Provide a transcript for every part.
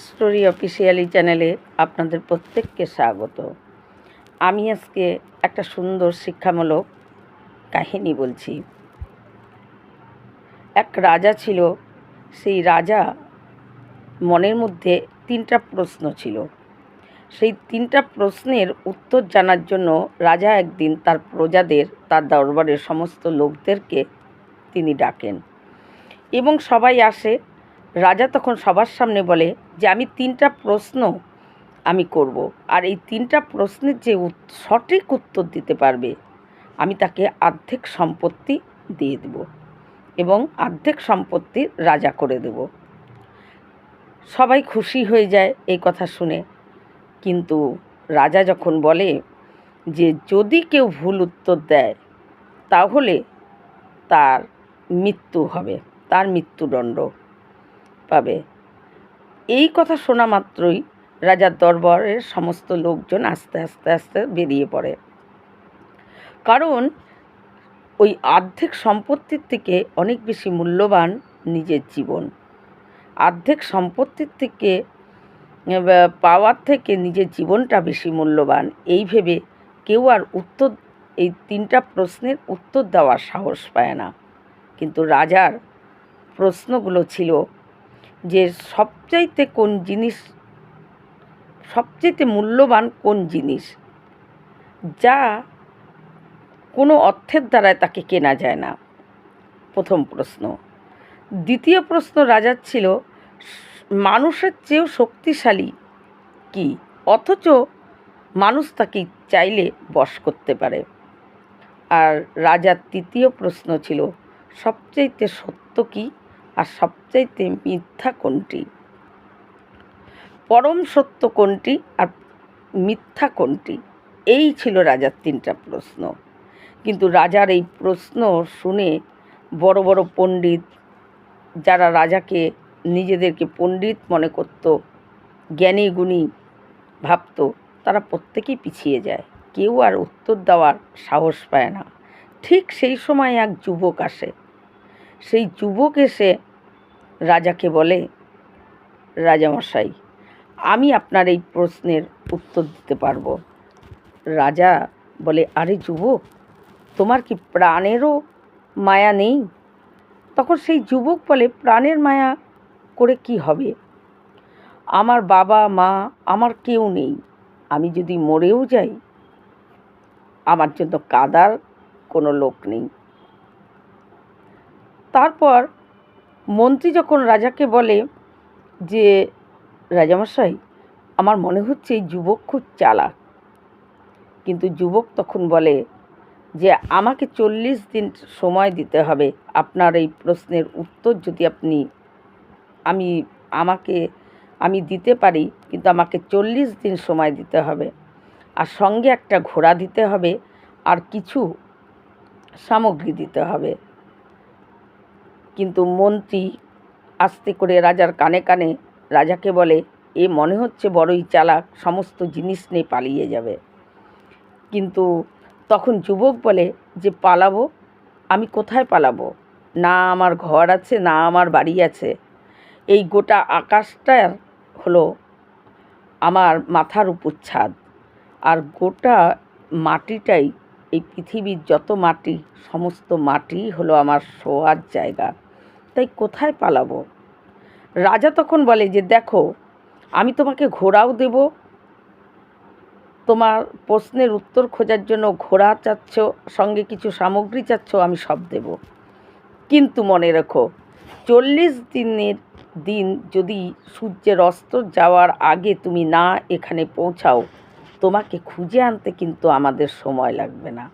Story officially চ্যানেলে আপনাদের প্রত্যেককে স্বাগত। আমি আজকে একটা সুন্দর শিক্ষামূলক কাহিনী বলছি। এক রাজা ছিল। সেই রাজা মনের মধ্যে 3টা প্রশ্ন ছিল। সেই 3টা প্রশ্নের উত্তর জানার জন্য রাজা একদিন তার প্রজাদের, তার দরবারের সমস্ত লোকদেরকে তিনি ডাকেন এবং সবাই আসে। রাজা তখন সবার সামনে বলে যে আমি 3টা প্রশ্ন আমি করব, আর এই 3টা প্রশ্নের যে সঠিক উত্তর দিতে পারবে আমি তাকে অর্ধেক সম্পত্তি দিয়ে দেব এবং অর্ধেক সম্পত্তি রাজা করে দেব। সবাই খুশি হয়ে যায় এই কথা শুনে। কিন্তু রাজা যখন বলে যে যদি কেউ ভুল উত্তর দেয় তাহলে তার মৃত্যু হবে, তার মৃত্যুদণ্ড পাবে, এই কথা শোনা মাত্রই রাজার দরবারের সমস্ত লোকজন আস্তে আস্তে আস্তে বেরিয়ে পড়ে। কারণ ওই অর্ধেক সম্পত্তির থেকে অনেক বেশি মূল্যবান নিজের জীবন। অর্ধেক সম্পত্তির থেকে পাওয়ার থেকে নিজের জীবনটা বেশি মূল্যবান, এই ভেবে কেউ আর এই 3টা প্রশ্নের উত্তর দেওয়ার সাহস পায় না। কিন্তু রাজার প্রশ্নগুলো ছিল যে সবচাইতে মূল্যবান কোন জিনিস, যা কোনো অর্থের দ্বারায় তাকে কেনা যায় না, প্রথম প্রশ্ন। দ্বিতীয় প্রশ্ন রাজার ছিল মানুষের চেয়েও শক্তিশালী কি, অথচ মানুষ তাকে চাইলে বশ করতে পারে। আর রাজার তৃতীয় প্রশ্ন ছিল সবচাইতে সত্য কি আর সবচাইতে মিথ্যা কোনটি, পরম সত্য কোনটি আর মিথ্যা কোনটি। এই ছিল রাজার 3টা প্রশ্ন। কিন্তু রাজার এই প্রশ্ন শুনে বড় বড় পণ্ডিত, যারা রাজাকে নিজেদেরকে পণ্ডিত মনে করত, জ্ঞানী গুণী ভাবত, তারা প্রত্যেকেই পিছিয়ে যায়, কেউ আর উত্তর দেওয়ার সাহস পায় না। ঠিক সেই সময় এক যুবক আসে। সেই যুবক এসে রাজাকে বলে, রাজামশাই, আমি আপনার এই প্রশ্নের উত্তর দিতে পারবো। রাজা বলে, আরে যুবক, তোমার কি প্রাণেরও মায়া নেই? তখন সেই যুবক বলে, প্রাণের মায়া করে কি হবে? আমার বাবা মা, আমার কেউ নেই। আমি যদি মরেও যাই, আমার জন্য কাঁদার কোনো লোক নেই। তারপর মন্ত্রী যখন রাজাকে বলে যে রাজামশাই, আমার মনে হচ্ছে এই যুবক খুব চালাক। কিন্তু যুবক তখন বলে যে আমাকে 40 দিন সময় দিতে হবে আপনার এই প্রশ্নের উত্তর যদি আমি দিতে পারি, কিন্তু আমাকে 40 দিন সময় দিতে হবে, আর সঙ্গে একটা ঘোড়া দিতে হবে, আর কিছু সামগ্রী দিতে হবে। কিন্তু মন্ত্রী আস্তে করে রাজার কানে কানে রাজাকে বলে, এ মনে হচ্ছে বড়ই চালাক, সমস্ত জিনিস নিয়ে পালিয়ে যাবে। কিন্তু তখন যুবক বলে যে পালাবো? আমি কোথায় পালাবো? না আমার ঘর আছে, না আমার বাড়ি আছে। এই গোটা আকাশটা হলো আমার মাথার উপর ছাদ, আর গোটা মাটিটাই, এই পৃথিবীর যত মাটি, সমস্ত মাটি হলো আমার শোয়ার জায়গা। তাই কোথায় পালাবো? রাজা তখন বলে যে দেখো, আমি তোমাকে ঘোড়াও দেব, তোমার প্রশ্নের উত্তর খোঁজার জন্য ঘোড়া চাচ্ছ, সঙ্গে কিছু সামগ্রী চাচ্ছ, আমি সব দেব। কিন্তু মনে রেখো, 40 দিন যদি সূর্যের অস্ত যাওয়ার আগে তুমি না এখানে পৌঁছাও, তোমাকে খুঁজে আনতে কিন্তু আমাদের সময় লাগবে না।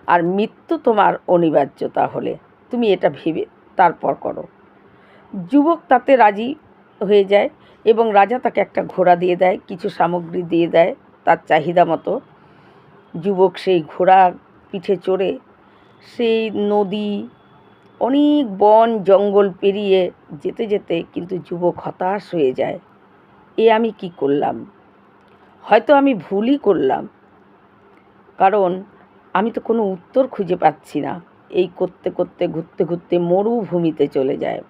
আর মৃত্যু তোমার অনিবার্য, তাহলে তুমি এটা ভেবে তারপর করো। যুবক তাতে রাজি হয়ে যায় এবং রাজা তাকে একটা ঘোড়া দিয়ে দেয়, কিছু সামগ্রী দিয়ে দেয় তার চাহিদা মতো। যুবক সেই ঘোড়া পিঠে চড়ে সেই নদী, অনেক বন জঙ্গল পেরিয়ে যেতে যেতে কিন্তু যুবক হতাশ হয়ে যায়। আমি কি করলাম? হয়তো আমি ভুলই করলাম, কারণ আমি তো কোনো উত্তর খুঁজে পাচ্ছি না। এই করতে করতে ঘুরতে ঘুরতে মরুভূমিতে চলে যায়।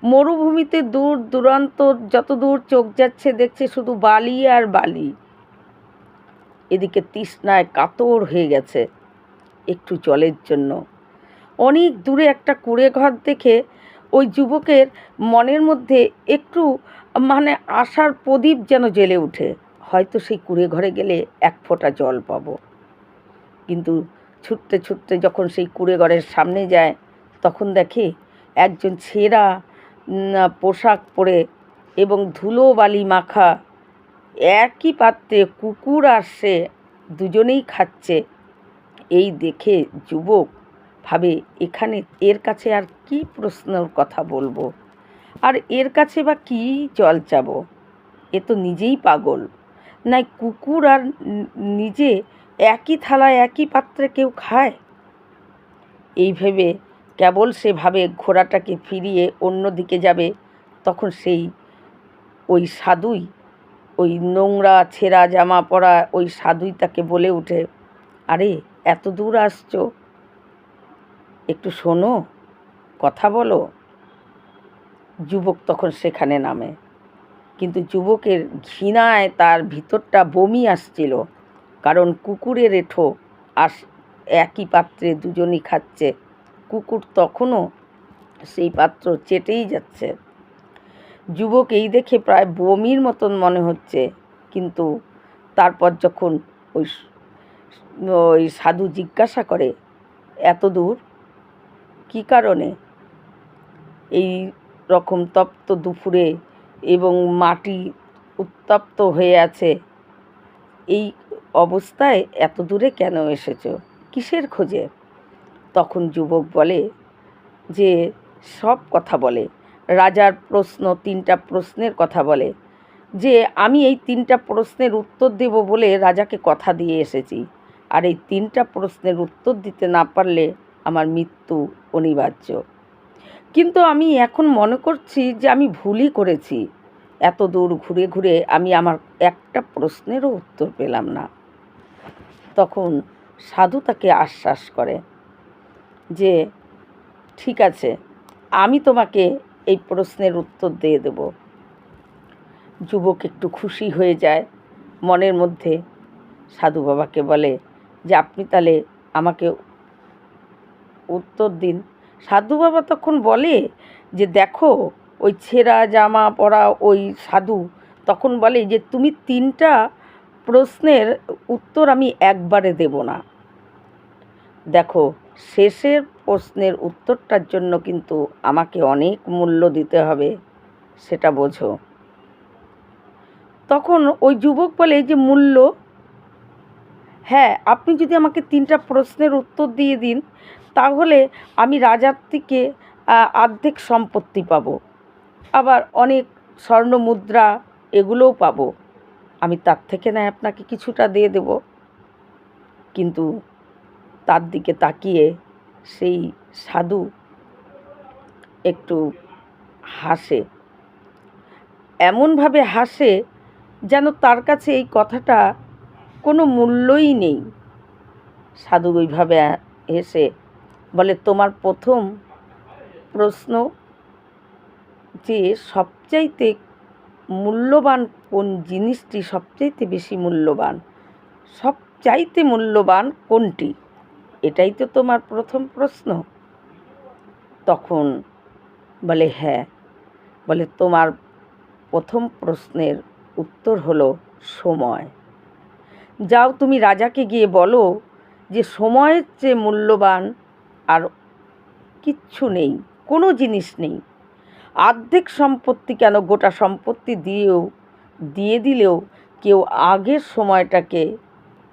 মরুভূমিতে দূর দূরান্ত যত দূর চোখ যাচ্ছে দেখছে শুধু বালি আর বালি। এদিকে তৃষ্ণায় কাতর হয়ে গেছে একটু জলের জন্য। অনেক দূরে একটা কুঁড়েঘর দেখে ওই যুবকের মনের মধ্যে একটু আশার প্রদীপ যেন জ্বেলে ওঠে, হয়তো সেই কুঁড়েঘরে গেলে এক ফোঁটা জল পাবো। কিন্তু ছুটতে ছুটতে যখন সেই কুঁড়েঘরের সামনে যায়, তখন দেখে একজন ছেঁড়া পোশাক পরে এবং ধুলো বালি মাখা একই পাত্রে কুকুর আর সে দুজনেই খাচ্ছে। এই দেখে যুবক ভাবে, এর কাছে আর কি প্রশ্নের কথা বলবো, আর এর কাছে বা কী জল চাবো, এ তো নিজেই পাগল। নাই কুকুর আর নিজে একই থালায় একই পাত্রে কেউ খায়। এই ভেবে কেবল সে ভাবে ঘোড়াটাকে ফিরিয়ে অন্য দিকে যাবে, তখন ওই সাধুই, ওই নোংরা ছেঁড়া জামা পরা ওই সাধুই তাকে বলে ওঠে, আরে এত দূর আসছো, একটু শোনো, কথা বলো। যুবক তখন সেখানে নামে, কিন্তু যুবকের ঘৃণায় তার ভিতরটা বমি আসছিল, কারণ কুকুরের এঁঠো আর একই পাত্রে দুজনই খাচ্ছে। কুকুর তখনও সেই পাত্র চেটেই যাচ্ছে। যুবক এই দেখে প্রায় বমির মতন মনে হচ্ছে, কিন্তু তারপর যখন ওই ওই সাধু জিজ্ঞাসা করে, এত দূর কী কারণে? এই রকম তপ্ত দুপুরে এবং মাটি উত্তপ্ত হয়ে আছে, এই অবস্থায় এত দূরে কেন এসেছো, কিসের খোঁজে? তখন যুবক বলে যে সব কথা বলে, রাজার প্রশ্ন, 3টা প্রশ্নের কথা বলে, যে আমি এই 3টা প্রশ্নের উত্তর দেব বলে রাজাকে কথা দিয়ে এসেছি, আর এই 3টা প্রশ্নের উত্তর দিতে না পারলে আমার মৃত্যু অনিবার্য। কিন্তু আমি এখন মনে করছি যে আমি ভুলই করেছি, এত দূর ঘুরে ঘুরে আমি আমার একটা প্রশ্নেরও উত্তর পেলাম না। তখন সাধু তাকে আশ্বাস করে যে ঠিক আছে, আমি তোমাকে এই প্রশ্নের উত্তর দিয়ে দেব। যুবক একটু খুশি হয়ে যায় মনের মধ্যে, সাধু বাবাকে বলে যে আপনি তাহলে আমাকে উত্তর দিন। সাধু বাবা তখন বলে যে দেখো, ওই ছেঁড়া জামা পরা ওই সাধু তখন বলে যে তুমি 3টা প্রশ্নের উত্তর আমি একবারে দেব না, দেখো শেষের প্রশ্নের উত্তরটার জন্য কিন্তু আমাকে অনেক মূল্য দিতে হবে, সেটা বোঝো। তখন ওই যুবক বলে যে মূল্য? হ্যাঁ, আপনি যদি আমাকে 3টা প্রশ্নের উত্তর দিয়ে দিন, তাহলে আমি রাজার থেকে অর্ধেক সম্পত্তি পাবো, আবার অনেক স্বর্ণ মুদ্রা এগুলোও পাবো, আমি তার থেকে নয় আপনাকে কিছুটা দিয়ে দেব। কিন্তু তার দিকে তাকিয়ে সেই সাধু একটু হাসে, এমনভাবে হাসে যেন তার কাছে এই কথাটা কোনো মূল্যই নেই। সাধু ওইভাবে হেসে বলে, তোমার প্রথম প্রশ্ন যে সবচাইতে মূল্যবান কোন জিনিসটি সবচাইতে বেশি মূল্যবান, সবচাইতে মূল্যবান কোনটি, এটাই তো তোমার প্রথম প্রশ্ন। তখন বলে হ্যাঁ। বলে তোমার প্রথম প্রশ্নের উত্তর হলো সময়। যাও তুমি রাজাকে গিয়ে বলো যে সময়ের চেয়ে মূল্যবান আর কিচ্ছু নেই, কোনো জিনিস নেই। অর্ধেক সম্পত্তি কেন, গোটা সম্পত্তি দিয়ে দিলেও কেউ আগের সময়টাকে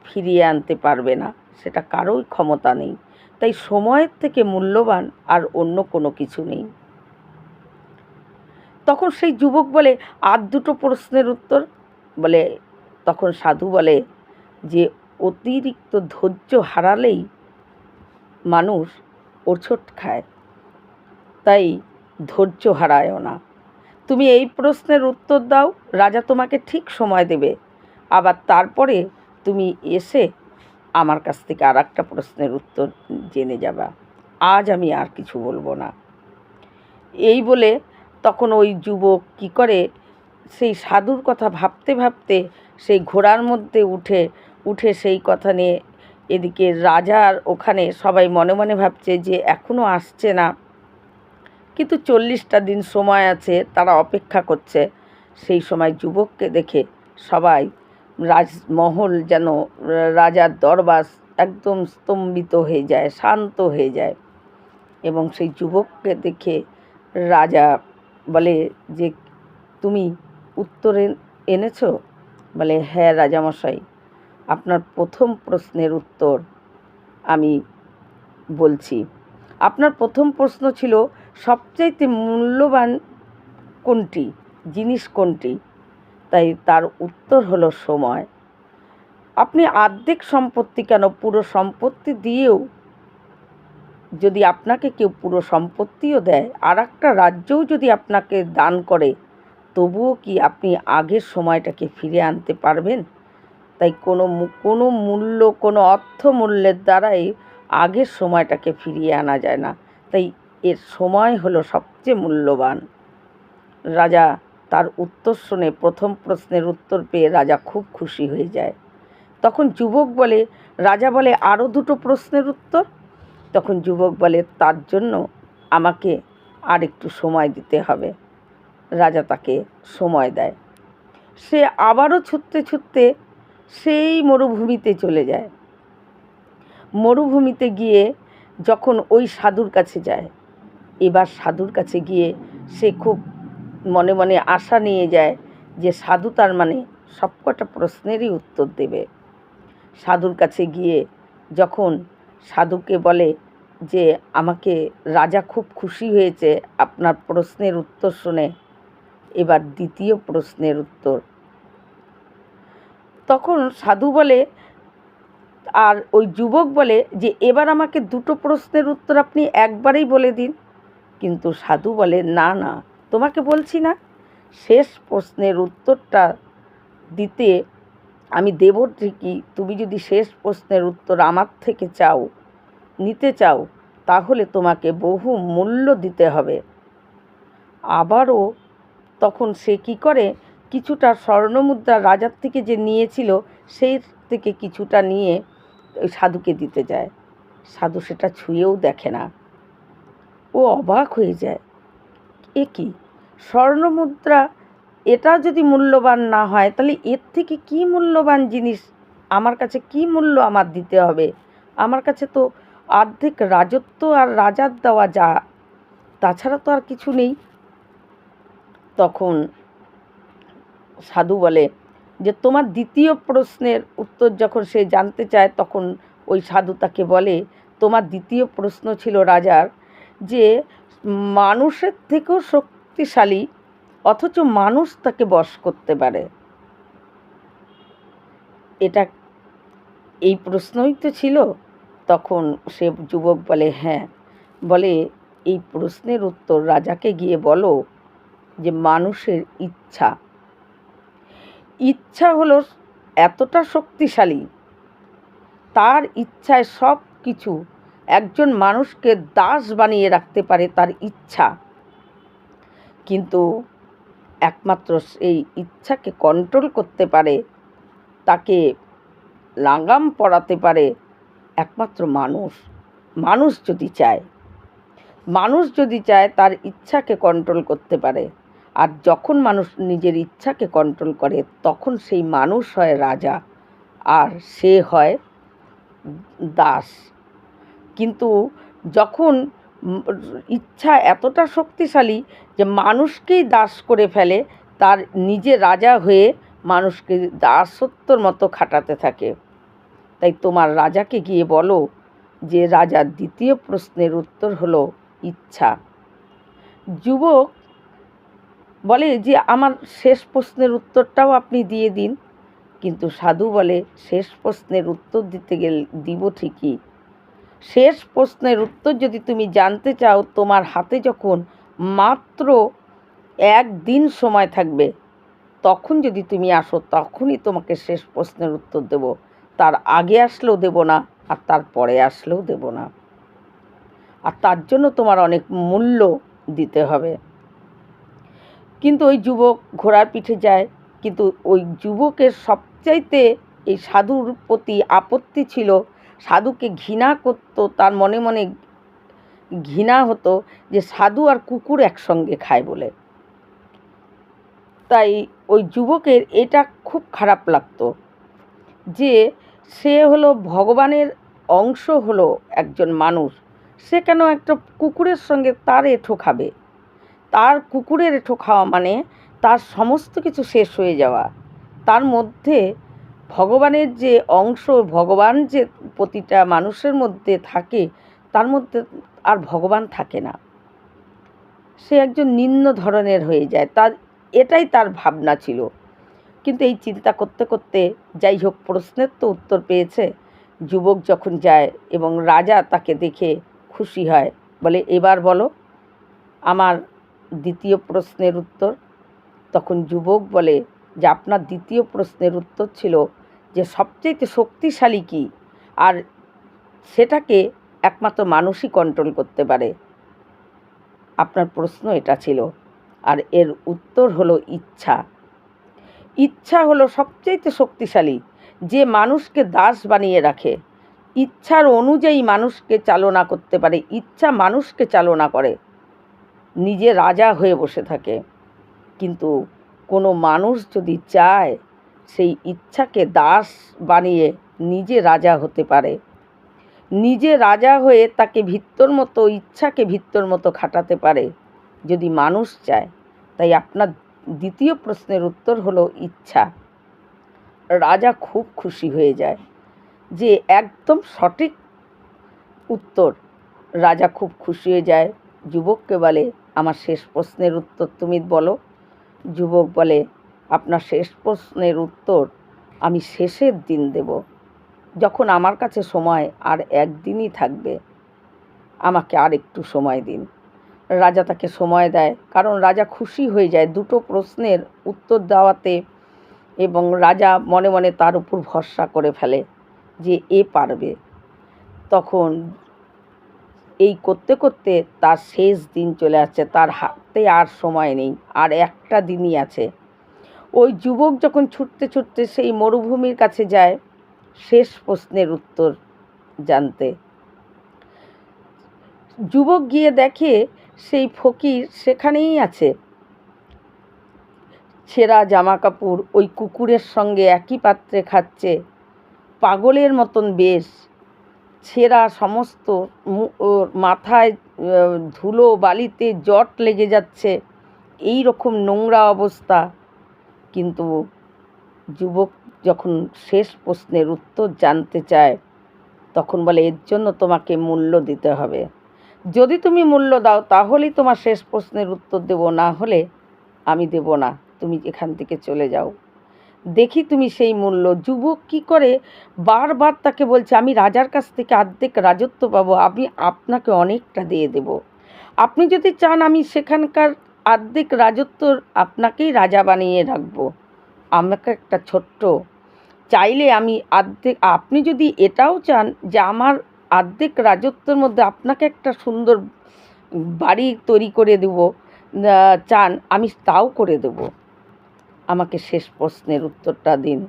ফিরিয়ে আনতে পারবে না, সেটা কারোই ক্ষমতা নেই। তাই সময়ের থেকে মূল্যবান আর অন্য কোনো কিছু নেই। তখন সেই যুবক বলে, আর 2টো প্রশ্নের উত্তর? বলে, তখন সাধু বলে যে অতিরিক্ত ধৈর্য হারালেই মানুষ হোঁচট খায়, তাই ধৈর্য হারায়ও না। তুমি এই প্রশ্নের উত্তর দাও, রাজা তোমাকে ঠিক সময় দেবে, আবার তারপরে তুমি এসে আমার কাছ থেকে আর একটা প্রশ্নের উত্তর জেনে যাবা। আজ আমি আর কিছু বলবো না। এই বলে তখন ওই যুবক কী করে, সেই সাধুর কথা ভাবতে ভাবতে সেই ঘোড়ার মধ্যে উঠে সেই কথা নিয়ে এদিকে রাজার ওখানে সবাই মনে মনে ভাবছে যে এখনও আসছে না, কিন্তু 40টা দিন সময় আছে, তারা অপেক্ষা করছে। সেই সময় যুবককে দেখে সবাই রাজমহল যেন, রাজার দরবার একদম স্তম্ভিত হয়ে যায়, শান্ত হয়ে যায়। এবং সেই যুবককে দেখে রাজা বলে যে, তুমি উত্তর এনেছো? বলে, হ্যাঁ রাজামশাই, আপনার প্রথম প্রশ্নের উত্তর আমি বলছি। আপনার প্রথম প্রশ্ন ছিল সবচাইতে মূল্যবান কোনটি, জিনিস কোনটি? তাই তার উত্তর হলো সময়। আপনি অর্ধেক সম্পত্তি কেন, পুরো সম্পত্তি দিয়েও যদি আপনাকে কেউ পুরো সম্পত্তিও দেয়, আর একটা রাজ্যও যদি আপনাকে দান করে, তবুও কি আপনি আগের সময়টাকে ফিরে আনতে পারবেন? তাই কোনো মূল্য, কোনো অর্থমূল্যের দ্বারাই আগের সময়টাকে ফিরিয়ে আনা যায় না। তাই এর সময় হলো সবচেয়ে মূল্যবান। রাজা তার উত্তর শুনে, প্রথম প্রশ্নের উত্তর পেয়ে রাজা খুব খুশি হয়ে যায়। তখন যুবক বলে, রাজা বলে, আরও 2টো প্রশ্নের উত্তর? তখন যুবক বলে, তার জন্য আমাকে আর একটু সময় দিতে হবে। রাজা তাকে সময় দেয়। সে আবারও ছুটতে ছুটতে সেই মরুভূমিতে চলে যায়। মরুভূমিতে গিয়ে যখন ওই সাধুর কাছে যায়, এবার সাধুর কাছে গিয়ে সে খুব মনে মনে আশা নিয়ে যায় যে সাধু তার মানে সবকটা প্রশ্নেরই উত্তর দেবে। সাধুর কাছে গিয়ে যখন সাধুকে বলে যে, আমাকে রাজা খুব খুশি হয়েছে আপনার প্রশ্নের উত্তর শুনে, এবার দ্বিতীয় প্রশ্নের উত্তর। তখন সাধু বলে, আর ওই যুবক বলে যে, এবার আমাকে 2টো প্রশ্নের উত্তর আপনি একবারেই বলে দিন। কিন্তু সাধু বলে, না না, তোমাকে বলছি না, শেষ প্রশ্নের উত্তরটা দিতে আমি দেব ঠিকই, তুমি যদি শেষ প্রশ্নের উত্তর আমার থেকে নিতে চাও, তাহলে তোমাকে বহু মূল্য দিতে হবে। আবারও তখন সে কী করে, কিছুটা স্বর্ণমুদ্রা রাজার থেকে যে নিয়েছিল, সেই থেকে কিছুটা নিয়ে ওই সাধুকে দিতে যায়। সাধু সেটা ছুঁয়েও দেখে না। ও অবাক হয়ে যায়, এ কী স্বর্ণমুদ্রা, এটা যদি মূল্যবান না হয়, তাহলে এর থেকে কী মূল্যবান জিনিস আমার কাছে, কী মূল্য আমার দিতে হবে? আমার কাছে তো অর্ধেক রাজত্ব আর রাজার দেওয়া যা, তাছাড়া তো আর কিছু নেই। তখন সাধু বলে যে, তোমার দ্বিতীয় প্রশ্নের উত্তর যখন সে জানতে চায়, তখন ওই সাধু তাকে বলে, তোমার দ্বিতীয় প্রশ্ন ছিল রাজার, যে মানুষের থেকেও শক্তিশালী, অথচ মানুষ তাকে বশ করতে পারে। এটা এই প্রশ্নই তো ছিল। তখন সে যুবক বলে, হ্যাঁ। বলে, এই প্রশ্নের উত্তর রাজাকে গিয়ে বলো যে মানুষের ইচ্ছা হলো এতটা শক্তিশালী, তার ইচ্ছায় সব কিছু, একজন মানুষকে দাস বানিয়ে রাখতে পারে তার ইচ্ছা। কিন্তু একমাত্র সেই ইচ্ছাকে কন্ট্রোল করতে পারে, তাকে লাগাম পরাতে পারে একমাত্র মানুষ যদি চায় তার ইচ্ছাকে কন্ট্রোল করতে পারে। আর যখন মানুষ নিজের ইচ্ছাকে কন্ট্রোল করে, তখন সেই মানুষ হয় রাজা, আর সে হয় দাস। কিন্তু যখন ইচ্ছা এতটা শক্তিশালী যে মানুষকেই দাস করে ফেলে, তার নিজে রাজা হয়ে মানুষকে দাসত্বর মতো খাটাতে থাকে। তাই তোমার রাজাকে গিয়ে বলো যে রাজার দ্বিতীয় প্রশ্নের উত্তর হলো ইচ্ছা। যুবক বলে যে, আমার শেষ প্রশ্নের উত্তরটাও আপনি দিয়ে দিন। কিন্তু সাধু বলে, শেষ প্রশ্নের উত্তর দিতে গেলে দিব ঠিকই, শেষ প্রশ্নের উত্তর যদি তুমি জানতে চাও, তোমার হাতে যখন মাত্র 1 দিন সময় থাকবে, তখন যদি তুমি আসো, তখনই তোমাকে শেষ প্রশ্নের উত্তর দেব। তার আগে আসলেও দেব না, আর তার পরে আসলেও দেব না। আর তার জন্য তোমার অনেক মূল্য দিতে হবে। কিন্তু ওই যুবক ঘোড়ার পিঠে যায়, কিন্তু ওই যুবকের সবচাইতে এই সাধুর প্রতি আপত্তি ছিল। সাধুকে ঘৃণা করত, তার মনে মনে ঘৃণা হতো যে সাধু আর কুকুর একসঙ্গে খায় বলে। তাই ওই যুবকের এটা খুব খারাপ লাগতো যে সে হলো ভগবানের অংশ, হলো একজন মানুষ, সে কেন একটা কুকুরের সঙ্গে তার এঁঠো খাবে? তার কুকুরের এঁঠো খাওয়া মানে তার সমস্ত কিছু শেষ হয়ে যাওয়া। তার মধ্যে ভগবানের যে অংশ, ভগবান যে প্রতিটা মানুষের মধ্যে থাকে, তার মধ্যে আর ভগবান থাকে না। সে একজন নিম্ন ধরনের হয়ে যায়, এটাই তার ভাবনা ছিল। কিন্তু এই চিন্তা করতে করতে যাই হোক, প্রশ্নের তো উত্তর পেয়েছে। যুবক যখন যায় এবং রাজা তাকে দেখে খুশি হয়, বলে এবার বলো আমার দ্বিতীয় প্রশ্নের উত্তর। তখন যুবক বলে যে আপনার দ্বিতীয় প্রশ্নের উত্তর ছিল যে সবচেয়ে শক্তিশালী কী, আর সেটাকে একমাত্র মানুষই কন্ট্রোল করতে পারে। আপনার প্রশ্ন এটা ছিল, আর এর উত্তর হলো ইচ্ছা। ইচ্ছা হলো সবচেয়ে শক্তিশালী, যে মানুষকে দাস বানিয়ে রাখে। ইচ্ছার অনুযায়ী মানুষকে চালনা করতে পারে, ইচ্ছা মানুষকে চালনা করে, নিজে রাজা হয়ে বসে থাকে। কিন্তু কোনো মানুষ যদি চায়, সেই ইচ্ছাকে দাস বানিয়ে নিজে রাজা হতে পারে, নিজে রাজা হয়ে তাকে ভিত্তর মতো, ইচ্ছাকে ভিত্তর মতো খাটাতে পারে যদি মানুষ চায়। তাই আপনার দ্বিতীয় প্রশ্নের উত্তর হলো ইচ্ছা। রাজা খুব খুশি হয়ে যায় যে একদম সঠিক উত্তর। রাজা খুব খুশি হয়ে যায়, যুবককে বলে আমার শেষ প্রশ্নের উত্তর তুমি বলো। যুবক বলে আপনার শেষ প্রশ্নের উত্তর আমি শেষের দিন দেব, যখন আমার কাছে সময় আর একদিনই থাকবে, আমাকে আর একটু সময় দিন। রাজা তাকে সময় দেয়, কারণ রাজা খুশি হয়ে যায় দুটো প্রশ্নের উত্তর দেওয়াতে, এবং রাজা মনে মনে তার উপর ভরসা করে ফেলে যে এ পারবে। তখন এই করতে করতে তার শেষ দিন চলে আসছে, তার হাতে আর সময় নেই, আর একটা দিনই আছে। ওই যুবক যখন ছুটতে ছুটতে সেই মরুভূমির কাছে যায় শেষ প্রশ্নের উত্তর জানতে, যুবক গিয়ে দেখে সেই ফকির সেখানেই আছে, ছেঁড়া জামা কাপড়, ওই কুকুরের সঙ্গে একই পাত্রে খাচ্ছে, পাগলের মতন বেশ, ছেঁড়া সমস্ত, মাথায় ধুলো বালিতে জট লেগে যাচ্ছে, এই রকম নোংরা অবস্থা। কিন্তু যুবক যখন শেষ প্রশ্নের উত্তর জানতে চায়, তখন বলে এর জন্য তোমাকে মূল্য দিতে হবে, যদি তুমি মূল্য দাও তাহলেই তোমার শেষ প্রশ্নের উত্তর দেব, না হলে আমি দেব না, তুমি এখান থেকে চলে যাও, দেখি তুমি সেই মূল্য। যুবক কি করে বারবার তাকে বলছে আমি রাজার কাছ থেকে অর্ধেক রাজত্ব পাবো, আমি আপনাকে অনেকটা দিয়ে দেব, আপনি যদি চান আমি সেখানকার অর্ধেক রাজত্ব আপনাকেই রাজা বানিয়ে রাখবো, আমাকে একটা ছোট্ট চাইলে আমি অর্ধেক, আপনি যদি এটাও চান যে আমার অর্ধেক রাজত্বের মধ্যে আপনাকে একটা সুন্দর বাড়ি তৈরি করে দেব চান, আমি তাও করে দেব, আমাকে শেষ প্রশ্নের উত্তরটা দিন।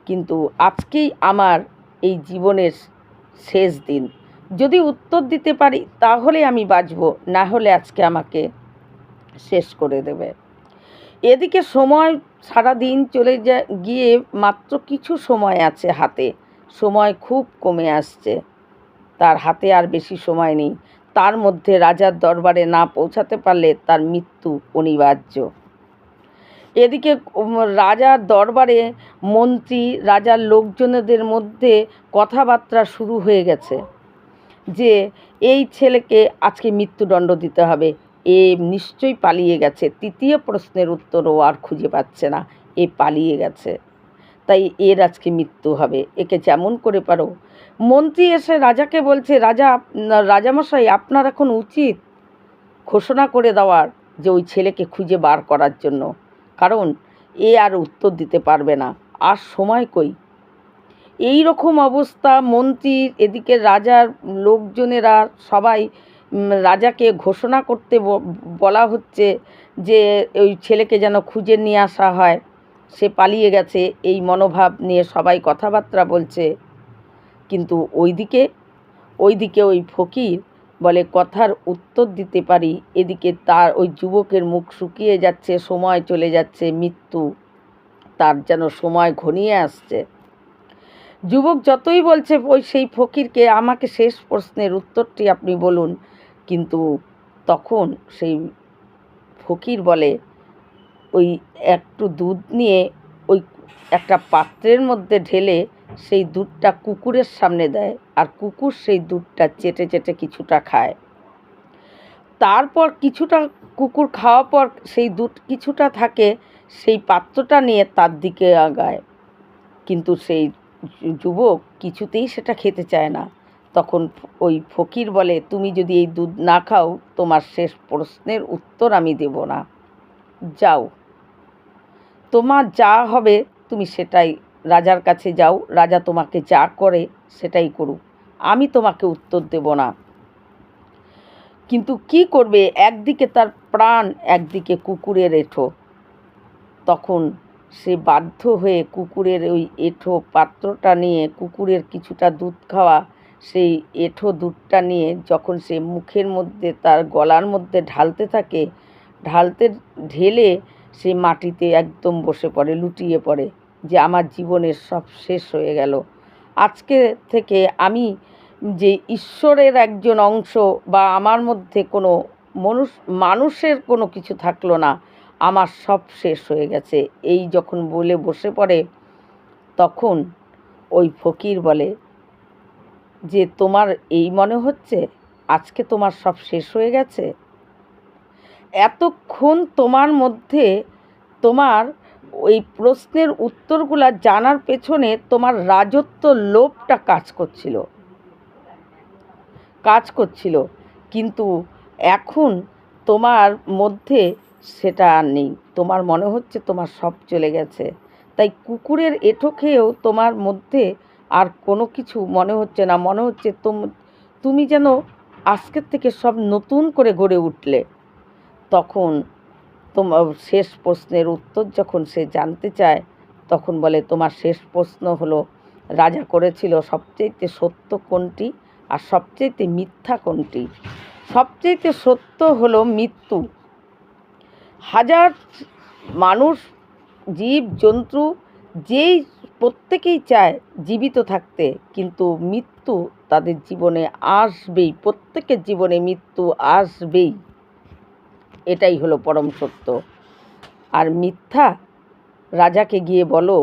কিন্তু আজকেই আমার এই জীবনের শেষ দিন, যদি উত্তর দিতে পারি তাহলে আমি বাঁচব, না হলে আজকে আমাকে শেষ করে দেবে। এদিকে সময় সারা দিন চলে গিয়ে মাত্র কিছু সময় আছে হাতে, সময় খুব কমে আসছে, তার হাতে আর বেশি সময় নেই। তার মধ্যে রাজার দরবারে না পৌঁছাতে পারলে তার মৃত্যু অনিবার্য। এদিকে রাজার দরবারে মন্ত্রী, রাজার লোকজনদের মধ্যে কথাবার্তা শুরু হয়ে গেছে যে এই ছেলেকে আজকে মৃত্যুদণ্ড দিতে হবে, এ নিশ্চয়ই পালিয়ে গেছে, তৃতীয় প্রশ্নের উত্তরও আর খুঁজে পাচ্ছে না, এ পালিয়ে গেছে, তাই এর আজকে মৃত্যু হবে, একে যেমন করে পারো। মন্ত্রী এসে রাজাকে বলছে রাজামশাই আপনার এখন উচিত ঘোষণা করে দেওয়ার যে ওই ছেলেকে খুঁজে বার করার জন্য, কারণ এ আর উত্তর দিতে পারবে না, আর সময় কই। এই রকম অবস্থা, মন্ত্রী এদিকে রাজার লোকজনেরা সবাই রাজাকে ঘোষণা করতে বলা হচ্ছে যে ওই ছেলেকে যেন খুঁজে নিয়ে আসা হয়, সে পালিয়ে গেছে, এই মনোভাব নিয়ে সবাই কথাবার্তা বলছে। কিন্তু ওইদিকে ওই ফকির বলে কথার উত্তর দিতে পারি, এদিকে তার ওই যুবকের মুখ শুকিয়ে যাচ্ছে, সময় চলে যাচ্ছে, মৃত্যু তার যেন সময় ঘনিয়ে আসছে। যুবক যতই বলছে ওই সেই ফকিরকে, আমাকে শেষ প্রশ্নের উত্তরটি আপনি বলুন, কিন্তু তখন সেই ফকির বলে ওই একটু দুধ নিয়ে ওই একটা পাত্রের মধ্যে ঢেলে সেই দুধটা কুকুরের সামনে দেয়, আর কুকুর সেই দুধটা চেটে চেটে কিছুটা খায়। তারপর কিছুটা কুকুর খাওয়ার পর সেই দুধ কিছুটা থাকে, সেই পাত্রটা নিয়ে তার দিকে আগায়, কিন্তু সেই যুবক কিছুতেই সেটা খেতে চায় না। তখন ওই ফকির বলে, তুমি যদি এই দুধ না খাও, তোমার শেষ প্রশ্নের উত্তর আমি দেব না, যাও, তোমার যা হবে তুমি সেটাই, রাজার কাছে যাও, রাজা তোমাকে যা করে সেটাই করুক, আমি তোমাকে উত্তর দেব না। কিন্তু কি করবে, একদিকে তার প্রাণ, একদিকে কুকুরের এঁঠো। তখন সে বাধ্য হয়ে কুকুরের ওই এঁঠো পাত্রটা নিয়ে, কুকুরের কিছুটা দুধ খাওয়া সেই এঁঠো দুধটা নিয়ে যখন সে মুখের মধ্যে, তার গলার মধ্যে ঢেলে সে মাটিতে একদম বসে পড়ে, লুটিয়ে পড়ে, যে আমার জীবনের সব শেষ হয়ে গেল। আজকে থেকে আমি যে ঈশ্বরের একজন অংশ, বা আমার মধ্যে কোনো মানুষের কোনো কিছু থাকলো না, আমার সব শেষ হয়ে গেছে, এই যখন বলে বসে পড়ে, তখন ওই ফকির বলে যে তোমার এই মনে হচ্ছে আজকে তোমার সব শেষ হয়ে গেছে? এতক্ষণ তোমার মধ্যে তোমার ওই প্রশ্নের উত্তরগুলা জানার পেছনে তোমার রাজত্ব লোভটা কাজ করছিল, কিন্তু এখন তোমার মধ্যে সেটা আর নেই, তোমার মনে হচ্ছে তোমার সব চলে গেছে। তাই কুকুরের এঁঠো খেয়েও তোমার মধ্যে আর কোনো কিছু মনে হচ্ছে না, মনে হচ্ছে তুমি যেন আজকের থেকে সব নতুন করে গড়ে উঠলে। তখন তোমার শেষ প্রশ্নের উত্তর যখন সে জানতে চায়, তখন বলে তোমার শেষ প্রশ্ন হলো, রাজা করেছিল সবচেয়ে সত্য কোনটি আর সবচেয়ে মিথ্যা কোনটি? সবচেয়ে সত্য হলো মৃত্যু। হাজার মানুষ, জীব জন্তু, যেই প্রত্যেকেই চায় জীবিত থাকতে, কিন্তু মৃত্যু তাদের জীবনে আসবেই, প্রত্যেকের জীবনে মৃত্যু আসবেই, এটাই হলো পরম সত্য। আর মিথ্যা, রাজাকে গিয়ে বলো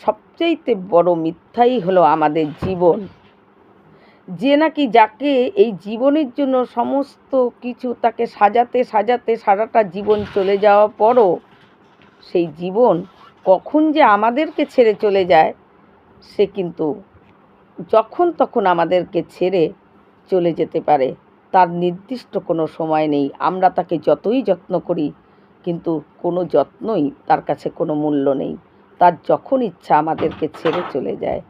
সবচাইতে বড় মিথ্যাই হলো আমাদের জীবন, যে নাকি যাকে এই জীবনের জন্য সমস্ত কিছু তাকে সাজাতে সাজাতে সারাটা জীবন চলে যাওয়ার পরও সেই জীবন কখন যে আমাদেরকে ছেড়ে চলে যায়, সে কিন্তু যখন তখন আমাদেরকে ছেড়ে চলে যেতে পারে, তার নির্দিষ্ট কোনো সময় নেই। আমরা তাকে যতই যত্ন করি, কিন্তু কোনো যত্নই তার কাছে কোনো মূল্য নেই, তার যখন ইচ্ছা আমাদেরকে ছেড়ে চলে যায়।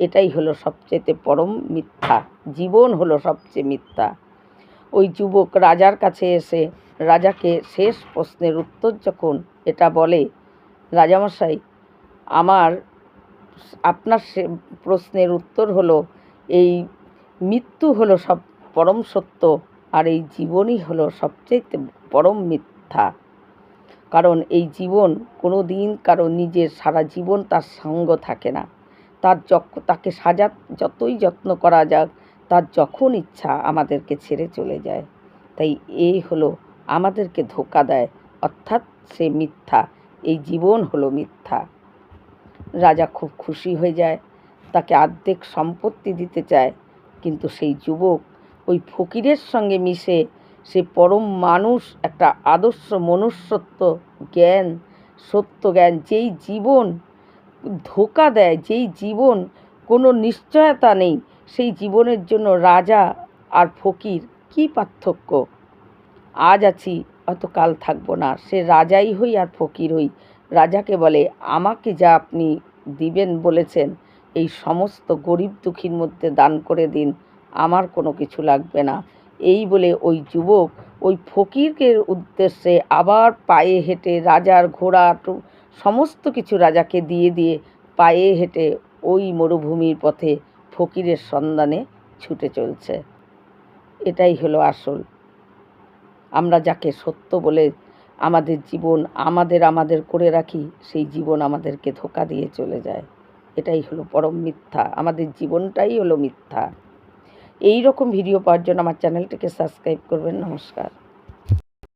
এটাই হলো সবচেয়ে পরম মিথ্যা, জীবন হলো সবচেয়ে মিথ্যা। ওই যুবক রাজার কাছে এসে রাজাকে শেষ প্রশ্নের উত্তর যখন এটা বলে, রাজামশাই, আপনার প্রশ্নের উত্তর হলো এই মৃত্যু হলো সব পরম সত্য, আর এই জীবনই হলো সবচেয়ে পরম মিথ্যা। কারণ এই জীবন কোনো দিন কারো নিজের সারা জীবন তার সঙ্গ থাকে না, তাকে যতই যত্ন করা যাক, তার যখন ইচ্ছা আমাদেরকে ছেড়ে চলে যায়। তাই এই হলো আমাদেরকে ধোঁকা দেয়, অর্থাৎ সে মিথ্যা, এই জীবন হলো মিথ্যা। রাজা খুব খুশি হয়ে যায়, তাকে অর্ধেক সম্পত্তি দিতে চায়, কিন্তু সেই যুবক ওই ফকিরের সঙ্গে মিশে সে পরম মানুষ, একটা আদর্শ মনুষ্যত্ব জ্ঞান, সত্য জ্ঞান, যেই জীবন ধোঁকা দেয়, যেই জীবন কোনো নিশ্চয়তা নেই, সেই জীবনের জন্য রাজা আর ফকির কী পার্থক্য? আজ আছি হয়তো কাল থাকবো না, সে রাজাই হই আর ফকির হই। রাজাকে বলে, আমাকে যা আপনি দিবেন বলেছেন, এই সমস্ত গরিব দুঃখীর মধ্যে দান করে দিন, আমার কোনো কিছু লাগবে না। এই বলে ওই যুবক ওই ফকিরকে উদ্দেশ্যে আবার পায়ে হেঁটে রাজার ঘোড়া সমস্ত কিছু রাজাকে দিয়ে দিয়ে পায়ে হেঁটে ওই মরুভূমির পথে ফকিরের সন্ধানে ছুটে চলছে। এটাই হলো আসল। আমরা যাকে সত্য বলে আমাদের জীবন আমাদের করে রাখি, সেই জীবন আমাদেরকে ধোঁকা দিয়ে চলে যায়। এটাই হলো পরম মিথ্যা। আমাদের জীবনটাই হলো মিথ্যা। এই রকম ভিডিও পাওয়ার জন্য আমার চ্যানেলটিকে সাবস্ক্রাইব করবেন। নমস্কার।